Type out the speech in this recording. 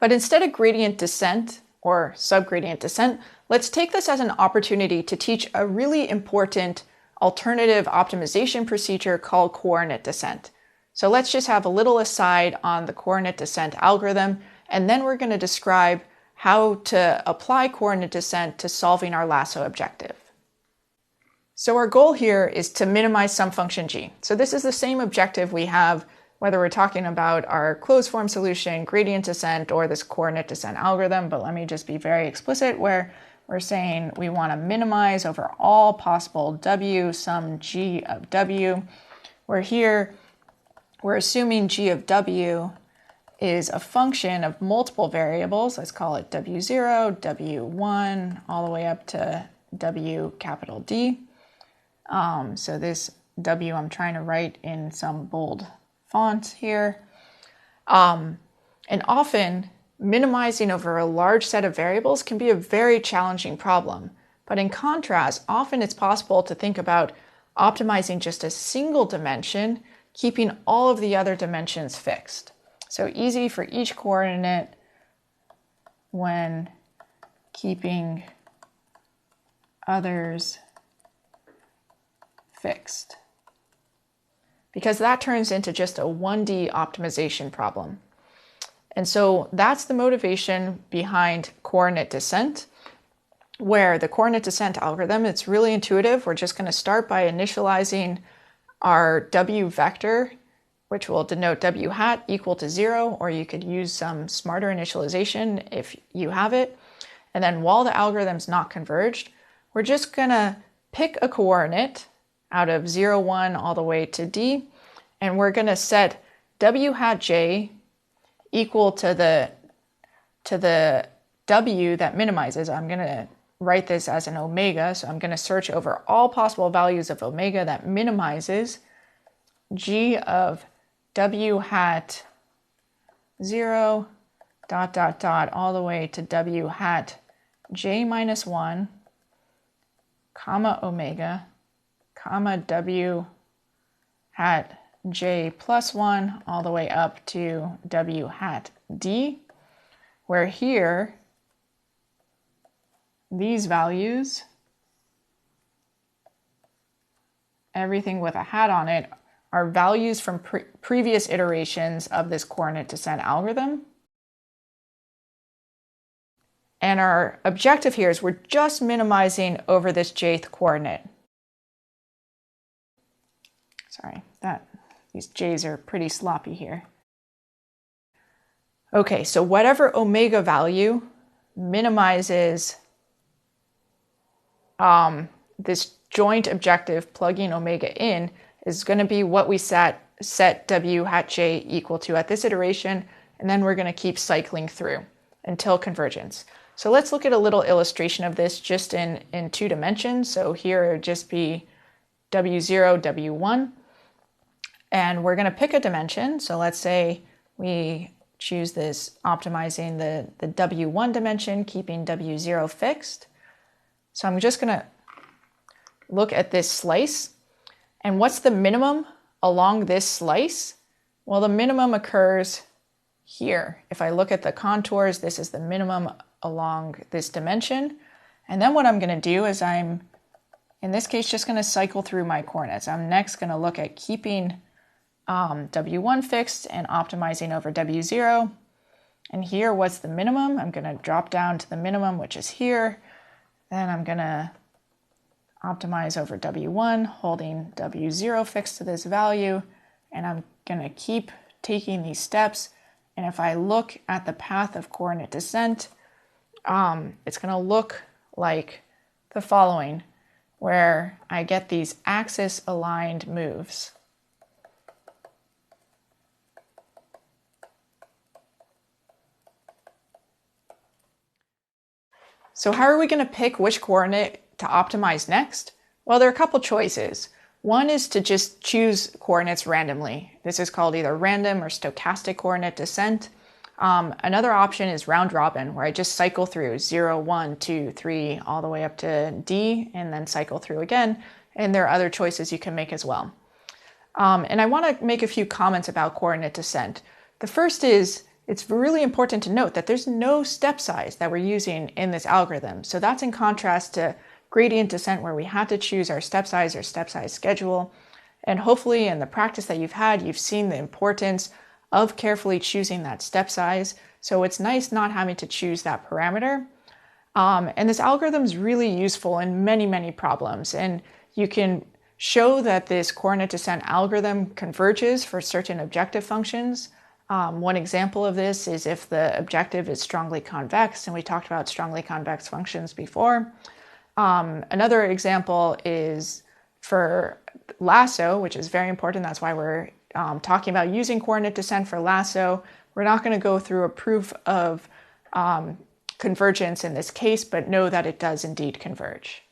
But instead of gradient descent or subgradient descent, let's take this as an opportunity to teach a really important alternative optimization procedure called coordinate descent. So let's just have a little aside on the coordinate descent algorithm, and then we're going to describe how to apply coordinate descent to solving our lasso objective. So our goal here is to minimize some function g. So this is the same objective we have whether we're talking about our closed form solution, gradient descent, or this coordinate descent algorithm, but let me just be very explicit where we're saying we want to minimize over all possible w some g of w, where here we're assuming g of w is a function of multiple variables. Let's call it w0, w1, all the way up to w capital D. So this w I'm trying to write in some bold font here. And often minimizing over a large set of variables can be a very challenging problem. But in contrast, often it's possible to think about optimizing just a single dimension, keeping all of the other dimensions fixed. So easy for each coordinate when keeping others fixed, because that turns into just a 1D optimization problem. And so that's the motivation behind coordinate descent, where the coordinate descent algorithm, it's really intuitive. We're just going to start by initializing our w vector, which will denote w hat equal to 0, or you could use some smarter initialization if you have it. And then while the algorithm's not converged, we're just going to pick a coordinate out of 0, 1, all the way to D, and we're going to set w hat j equal to the w that minimizes. I'm going to write this as an omega, so I'm going to search over all possible values of omega that minimizes g of w hat 0 dot dot dot all the way to w hat j minus 1 comma omega comma w hat j plus 1 all the way up to w hat d, where here these values, everything with a hat on it, are values from previous iterations of this coordinate descent algorithm. And our objective here is we're just minimizing over this jth coordinate. Sorry, these j's are pretty sloppy here. Okay, so whatever omega value minimizes this joint objective plugging omega in is going to be what we set w hat j equal to at this iteration, and then we're going to keep cycling through until convergence. So let's look at a little illustration of this just in 2 dimensions. So here it would just be w0, w1, and we're going to pick a dimension. So let's say we choose this optimizing the w1 dimension, keeping w0 fixed. So I'm just going to look at this slice. And what's the minimum along this slice? Well, the minimum occurs here. If I look at the contours, this is the minimum along this dimension. And then what I'm going to do is I'm, in this case, just going to cycle through my coordinates. I'm next going to look at keeping w1 fixed and optimizing over w0. And here, what's the minimum? I'm going to drop down to the minimum, which is here. Then I'm going to optimize over w1, holding w0 fixed to this value, and I'm going to keep taking these steps. And if I look at the path of coordinate descent, it's going to look like the following, where I get these axis-aligned moves. So how are we going to pick which coordinate to optimize next? Well, there are a couple choices. One is to just choose coordinates randomly. This is called either random or stochastic coordinate descent. Another option is round robin, where I just cycle through 0, 1, 2, 3, all the way up to D, and then cycle through again. And there are other choices you can make as well. And I want to make a few comments about coordinate descent. The first is it's really important to note that there's no step size that we're using in this algorithm. So that's in contrast to gradient descent, where we had to choose our step size or step size schedule. And hopefully in the practice that you've had, you've seen the importance of carefully choosing that step size. So it's nice not having to choose that parameter. And this algorithm is really useful in many, many problems. And you can show that this coordinate descent algorithm converges for certain objective functions. One example of this is if the objective is strongly convex, and we talked about strongly convex functions before. Another example is for lasso, which is very important. That's why we're talking about using coordinate descent for lasso. We're not going to go through a proof of convergence in this case, but know that it does indeed converge.